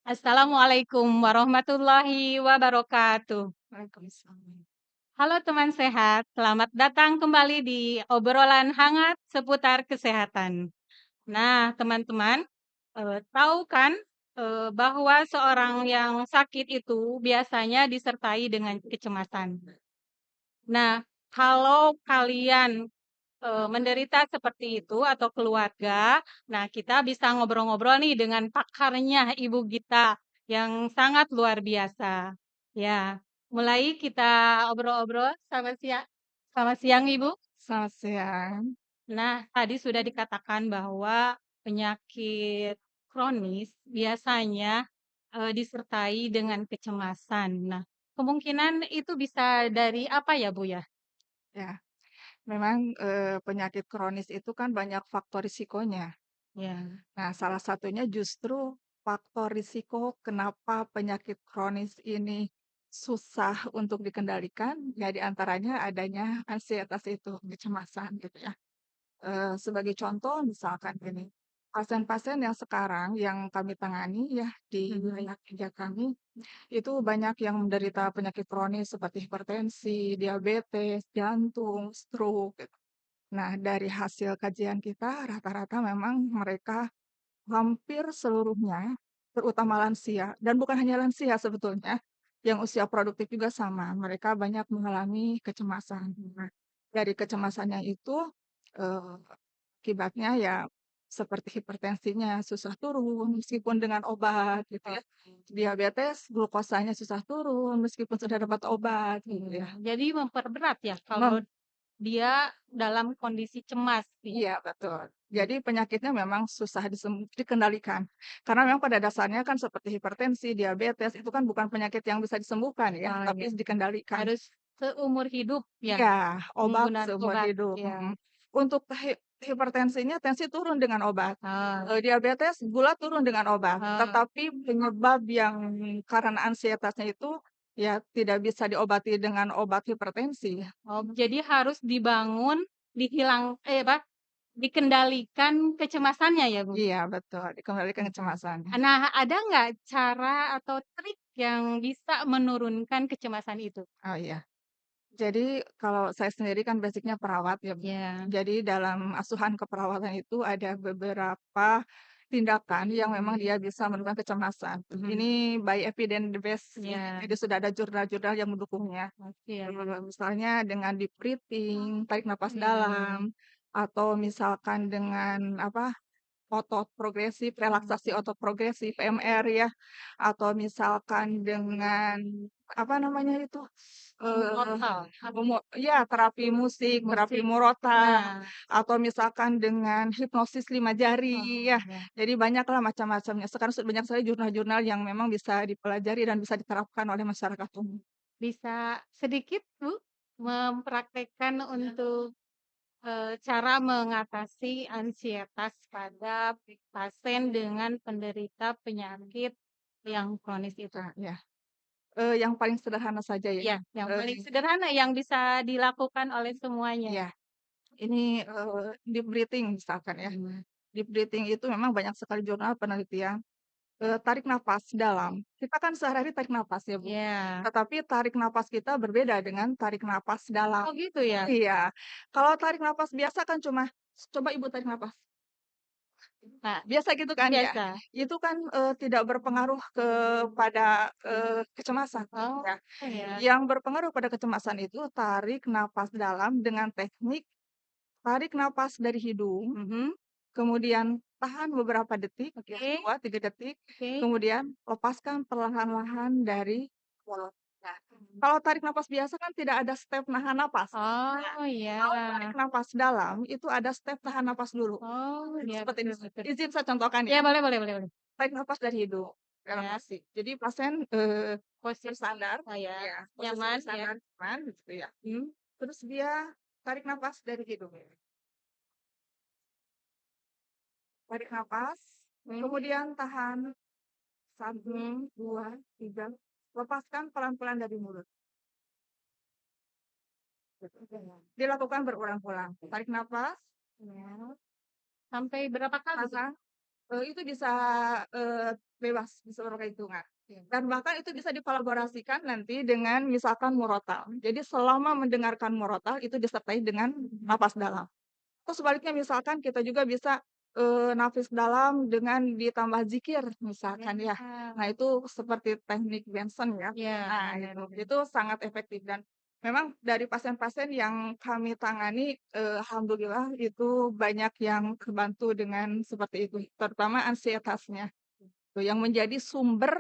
Assalamualaikum warahmatullahi wabarakatuh. Waalaikumsalam. Halo teman sehat, selamat datang kembali di obrolan hangat seputar kesehatan. Nah, teman-teman, tahu kan bahwa seorang yang sakit itu biasanya disertai dengan kecemasan. Nah, kalau kalian menderita seperti itu atau keluarga, nah kita bisa ngobrol-ngobrol nih dengan pakarnya Ibu Gita yang sangat luar biasa. Ya, mulai kita obrol-obrol. Selamat siang Ibu. Selamat siang. Nah, tadi sudah dikatakan bahwa penyakit kronis biasanya disertai dengan kecemasan. Nah, kemungkinan itu bisa dari apa ya Bu ya? Ya, memang, penyakit kronis itu kan banyak faktor risikonya. Ya. Nah, salah satunya justru faktor risiko kenapa penyakit kronis ini susah untuk dikendalikan, ya di antaranya adanya ansietas itu, kecemasan gitu ya. Sebagai contoh misalkan gini, pasien-pasien yang sekarang yang kami tangani ya di wilayah kerja kami, itu banyak yang menderita penyakit kronis seperti hipertensi, diabetes, jantung, stroke, gitu. Nah, dari hasil kajian kita, rata-rata memang mereka hampir seluruhnya, terutama lansia, dan bukan hanya lansia sebetulnya, yang usia produktif juga sama, mereka banyak mengalami kecemasan. Nah, dari kecemasannya itu, eee, akibatnya ya seperti hipertensinya susah turun meskipun dengan obat gitu ya. Diabetes glukosanya susah turun meskipun sudah dapat obat gitu ya. Jadi memperberat ya kalau Mem dia dalam kondisi cemas gitu. iya betul. Jadi penyakitnya memang susah dikendalikan. Karena memang pada dasarnya kan seperti hipertensi, diabetes itu kan bukan penyakit yang bisa disembuhkan ya, Oh tapi ya, dikendalikan. harus seumur hidup ya Iya, obat menggunakan seumur obat hidup, ya. Untuk hipertensinya tensi turun dengan obat, Oh, diabetes gula turun dengan obat, oh, tetapi penyebab yang karena ansietasnya itu, ya tidak bisa diobati dengan obat hipertensi. oh, jadi harus dibangun, dikendalikan kecemasannya ya Bu? Iya betul, dikendalikan kecemasannya. Nah, ada nggak cara atau trik yang bisa menurunkan kecemasan itu? Oh iya, jadi kalau saya sendiri kan basicnya perawat ya, Bu. Ya, Jadi dalam asuhan keperawatan itu ada beberapa tindakan yang memang dia bisa menurunkan kecemasan. Ini by evidence based ya, ya, jadi sudah ada jurnal-jurnal yang mendukungnya. oke ya. Misalnya dengan deep breathing, tarik napas Iya. dalam, atau misalkan dengan apa, otot progresif, relaksasi otot progresif, PMR ya, atau misalkan dengan apa namanya itu, Total, ya terapi musik, terapi musik. murotal, Nah, atau misalkan dengan hipnosis 5 oh, jari ya. ya. Jadi banyaklah macam-macamnya. Sekarang sudah banyak sekali jurnal-jurnal yang memang bisa dipelajari dan bisa diterapkan oleh masyarakat umum. Bisa sedikit Bu mempraktekkan untuk cara mengatasi ansietas pada pasien dengan penderita penyakit yang kronis itu. Nah ya, yang paling sederhana saja ya, Iya, yang paling eee, sederhana yang bisa dilakukan oleh semuanya. iya. Ini, deep breathing misalkan ya. Deep breathing itu memang banyak sekali jurnal penelitian, tarik napas dalam. Kita kan sehari-hari tarik napas ya, Bu. Iya. Tetapi tarik napas kita berbeda dengan tarik napas dalam. Oh gitu ya? Iya. Kalau tarik napas biasa kan cuma, "Coba Ibu tarik napas." Nah, Biasa gitu kan ya. biasa. Itu kan, tidak berpengaruh kepada, kecemasan Oh, ya. ya. Yang berpengaruh pada kecemasan itu tarik napas dalam dengan teknik tarik napas dari hidung. Mhm, Kemudian tahan beberapa detik, ya oke 2, 3 detik, oke. kemudian lepaskan perlahan-lahan dari mulut. Nah, kalau tarik napas biasa kan tidak ada step nahan napas. Nah, Oh, kalau tarik iya. napas dalam itu ada step tahan napas dulu. Oh, iya, Seperti ini, betul betul. izin saya contohkan Ya, ya, boleh boleh boleh boleh. tarik napas dari hidung, Ya, relaksasi. Jadi pasien, posisi bersandar, saya ya posisi nyaman ya. bersandar nyaman gitu ya, Hmm, terus dia tarik napas dari hidung. Tarik napas, hmm, kemudian tahan. Satu, mhm. 2, 3, lepaskan pelan-pelan dari mulut, gitu. Dilakukan berulang-ulang. Tarik napas, Ya. Sampai berapa kali tuh? tahan, itu bisa, bebas di seluruh hitungan. Oke. Dan bahkan itu bisa dikolaborasikan nanti dengan misalkan murotal. Jadi selama mendengarkan murotal itu disertai dengan napas dalam. Atau sebaliknya misalkan kita juga bisa, nafas dalam dengan ditambah zikir misalkan ya. Nah Iya. itu seperti teknik Benson ya. Iya, Nah benar benar. itu sangat efektif dan memang dari pasien-pasien yang kami tangani, alhamdulillah itu banyak yang kebantu dengan seperti itu, terutama ansietasnya. Tuh yang menjadi sumber,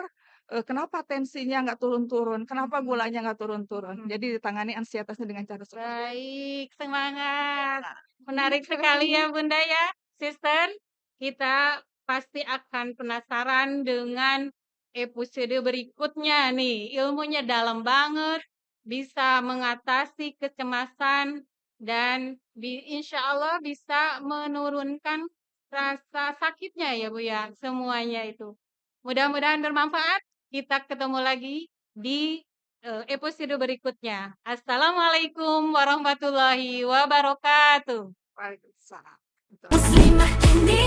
kenapa tensinya nggak turun-turun, kenapa Mhm, gulanya nggak turun-turun. Jadi mhm. ditangani ansietasnya dengan cara seperti itu. Baik, semangat. Menarik sekali ya Bunda ya, Sister. Kita pasti akan penasaran dengan episode berikutnya nih. Ilmunya dalam banget, bisa mengatasi kecemasan dan insya Allah bisa menurunkan rasa sakitnya ya Bu ya, semuanya itu. Mudah-mudahan bermanfaat. Kita ketemu lagi di episode berikutnya. Assalamualaikum warahmatullahi wabarakatuh. Waalaikumsalam. Betul. Muslimah ini